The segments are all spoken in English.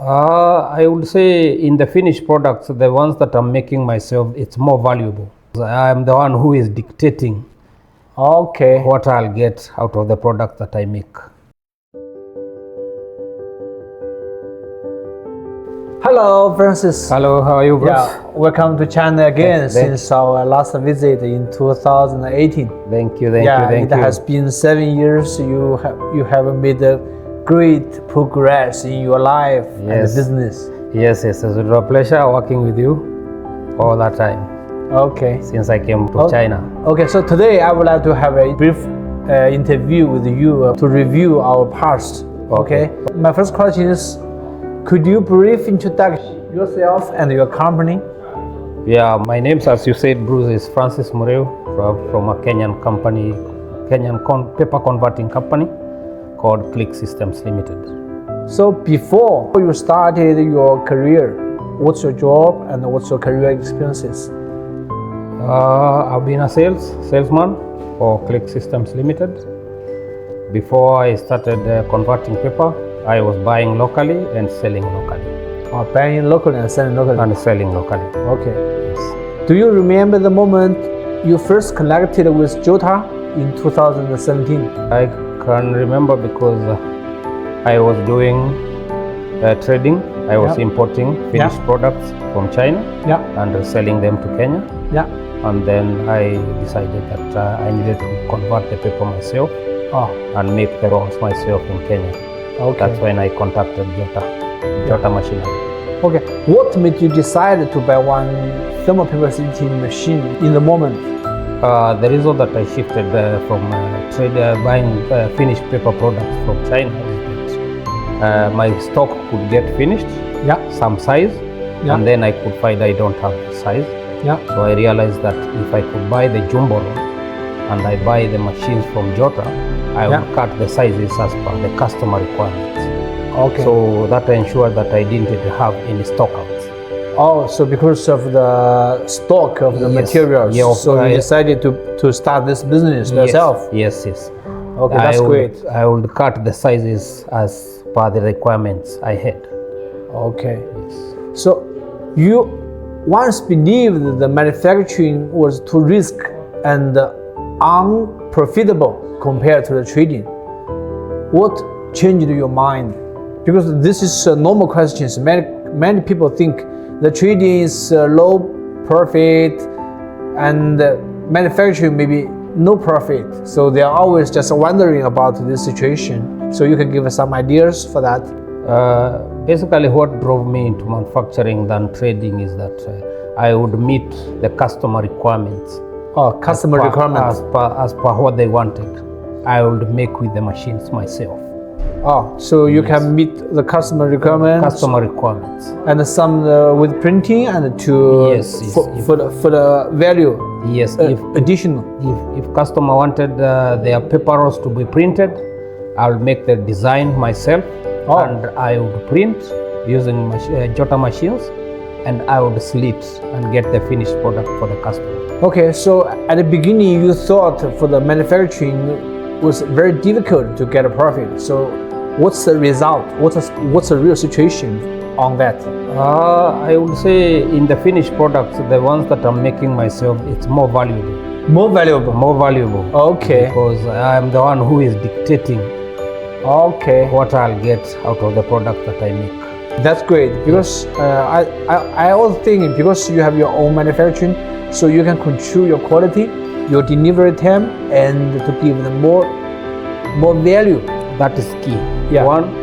I would say in the finished products, the ones that I'm making myself, it's more valuable. I'm the one who is dictating Okay. what I'll get out of the product that I make. Hello, Francis. Hello, how are you, Bruce? Yeah, welcome to China again since our last visit in 2018. Thank you. It has been 7 years. You have made a great progress in your life and business. Yes, it's a pleasure working with you all that time. Okay. Since I came to China. Okay, so today I would like to have a brief interview with you to review our past. Okay. My first question is, could you brief introduction yourself and your company? Yeah, my name, as you said, Bruce, is Francis Mureu from a Kenyan company, paper converting company called Click Systems Limited. So before you started your career, what's your job and what's your career experiences? I've been a salesman for Click Systems Limited. Before I started converting paper, I was buying locally and selling locally. Buying locally and selling locally? And selling locally. Okay. Yes. Do you remember the moment you first connected with Jota in 2017? I can remember because I was doing trading. I was importing finished products from China and selling them to Kenya. And then I decided that I needed to convert the paper myself and make the rolls myself in Kenya. Okay. That's when I contacted Jota Machinery. Okay. What made you decide to buy one thermal paper slitting machine in the moment? The reason that I shifted from buying finished paper products from China is that my stock could get finished, some size, and then I could find I don't have the size. So I realized that if I could buy the jumbo roll and I buy the machines from Jota, I would cut the sizes as per the customer requirements. Okay. So that ensured that I didn't have any stockouts. Oh, so because of the stock of the materials, so you decided to start this business yourself? Yes. Okay, that's great. I would cut the sizes as per the requirements I had. Okay. Yes. So you once believed the manufacturing was too risky and unprofitable compared to the trading. What changed your mind? Because this is a normal question. Many people think the trading is low profit and manufacturing maybe no profit. So they are always just wondering about this situation. So you can give us some ideas for that. Basically, what drove me into manufacturing than trading is that I would meet the customer requirements. Customer requirements. As per what they wanted, I would make with the machines myself. So you can meet the customer requirements. And some with printing and for the value. Yes. Additional. If customer wanted their paper rolls to be printed, I'll make the design myself and I would print using Jota machines, and I would slit and get the finished product for the customer. Okay, so at the beginning you thought for the manufacturing was very difficult to get a profit. So what's the result? What's the real situation on that? I would say in the finished products, the ones that I'm making myself, it's more valuable. More valuable. Okay. Because I'm the one who is dictating what I'll get out of the product that I make. That's great, because I always think because you have your own manufacturing, so you can control your quality, your delivery time, and to give them more value. That is key. One,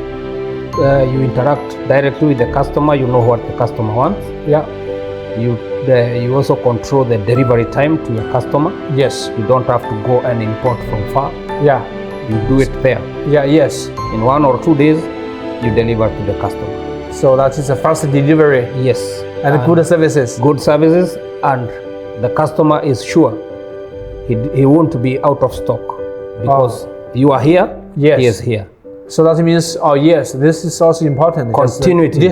you interact directly with the customer. You know what the customer wants. You also control the delivery time to your customer. Yes. You don't have to go and import from far. You do it there. Yes. In 1 or 2 days, you deliver to the customer. So that is a fast delivery. Yes. And good services. Good services, and the customer is sure he won't be out of stock because you are here, he is here. So that means, this is also important. Continuity.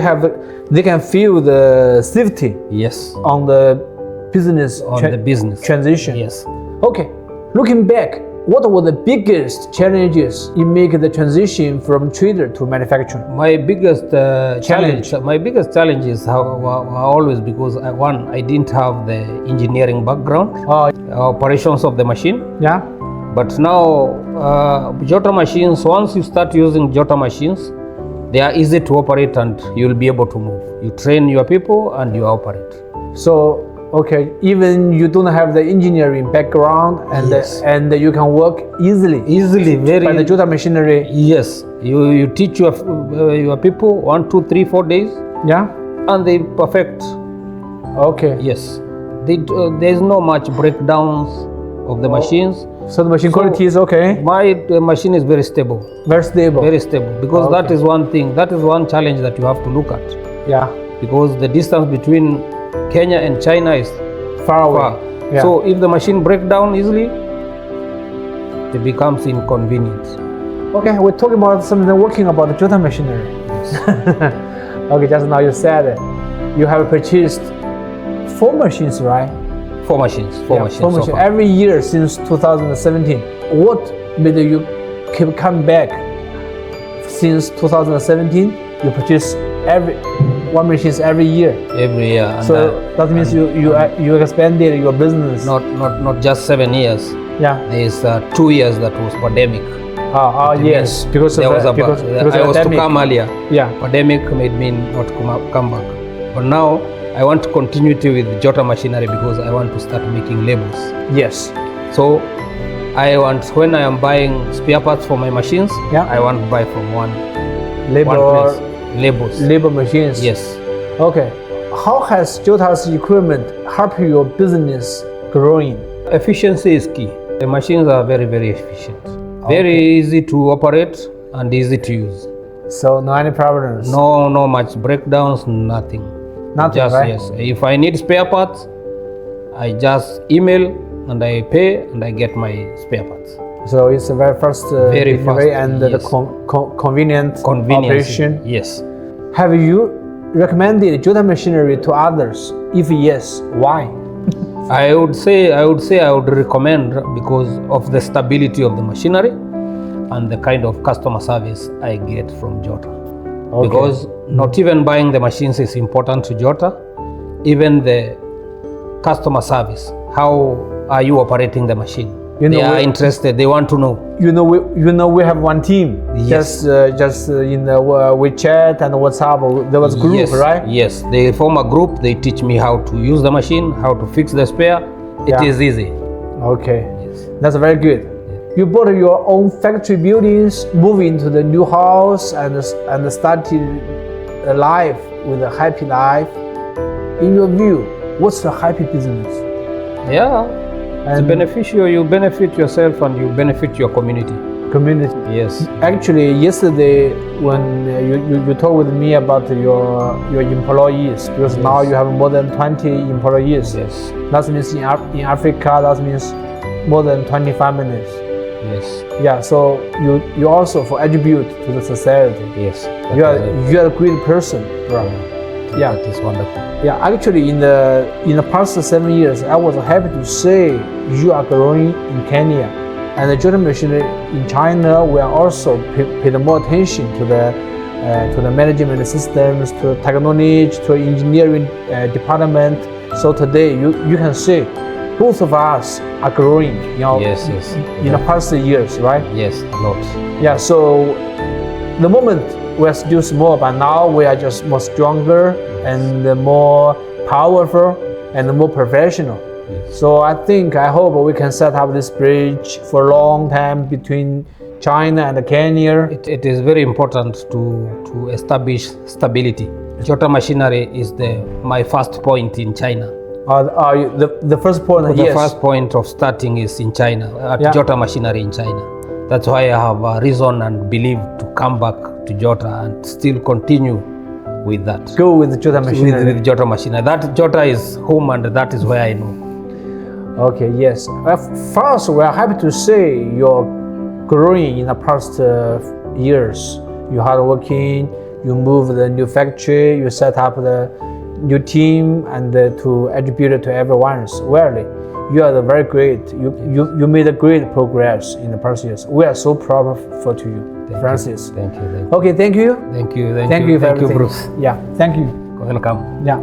They can feel the safety. Yes. On the business. Business transition. Yes. Okay. Looking back, what were the biggest challenges in making the transition from trader to manufacturer? My biggest challenge is always because I didn't have the engineering background, operations of the machine. Yeah. But now Jota machines, once you start using Jota machines, they are easy to operate and you'll be able to move. You train your people and you operate. So, okay, even you don't have the engineering background and Yes. and you can work easily Very by the Jota Machinery. Yes, you teach your people 1, 2, 3, 4 days, Yeah. and they perfect. Okay. Yes, there's no much breakdowns of the machines. So the machine So- quality is okay. My machine is very stable, Very stable. because that Okay. is one thing. That is one challenge that you have to look at, Yeah. because the distance between Kenya and China is Far away. far. Yeah. So if the machine breaks down easily, it becomes inconvenient. Okay, we're talking about something working about the Jota Machinery. Okay, just now you said you have purchased 4 machines, right? 4 machines. 4 machines. Four so machines far. every year since 2017. What made you keep coming back? Since 2017, you purchase one machines every year. Every year. And, So that means you expanded your business. not just 7 years. Yeah. There's 2 years that was pandemic. Yes, because There of was the, a because I of was to pandemic. come earlier. Yeah. Pandemic made me not come back. But now I want to continue with Jota Machinery because I want to start making labels. Yes. So when I am buying spare parts for my machines, Yeah. I want to buy from one Labor place. Labels. labor machines. Yes. Okay. How has Jota's equipment helped your business growing? Efficiency is key. The machines are very, very efficient. Very easy to operate and easy to use. So no any problems. No much breakdowns, nothing. Nothing, Just right? yes. If I need spare parts, I just email and I pay and I get my spare parts. So it's a very fast Very delivery fast, and yes. the convenient Convenience. operation. Yes. Have you recommended Jota Machinery to others? If yes, why? I would recommend because of the stability of the machinery and the kind of customer service I get from Jota. Okay. Because not even buying the machines is important to Jota, even the customer service. How are you operating the machine? They are interested. They want to know. You know we have one team. Yes. Just in the WeChat and WhatsApp. There was a group, Yes, right? Yes. They form a group. They teach me how to use the machine, how to fix the spare. It is easy. Okay. Yes. That's very good. You bought your own factory buildings, moved into the new house, and started a life with a happy life. In your view, what's a happy business? Yeah. It's And beneficial. You benefit yourself and you benefit your community. community. Yes. Actually, yesterday when you talked with me about your employees, because now you have more than 20 employees. Yes. That means in Africa, that means more than 20 families. Yes. Yeah. So you also for attribute to the society. Yes. You are a great person, bro. Yeah. That is wonderful. Yeah, actually, in the past 7 years, I was happy to say you are growing in Kenya, and the Jota Machinery in China. We are also paid more attention to the management systems, to technology, to engineering department. So today, you can see both of us are growing. Yes. In the past years, right? Yes. A lot. Yeah. So the moment we are still small, but now we are just more stronger and more powerful and more professional. Yes. So I hope we can set up this bridge for a long time between China and Kenya. It is very important to establish stability. Jota Machinery is my first point in China. The first point, The yes. first point of starting is in China, at Yeah. Jota Machinery in China. That's why I have a reason and believe to come back to Jota and still continue with that. Go with Jota Machinery. With Jota Machinery. That Jota is home and that is where I know. Okay, yes. First, we are happy to say you're growing in the past years. You're hardworking, you moved the new factory, you set up the new team and to attribute it to everyone. Really, You are very great. You made a great progress in the past years. We are so proud to you, Francis. Thank you. Okay, thank you. Thank you. Thank you for everything. Bruce. Yeah, thank you. Welcome. Yeah.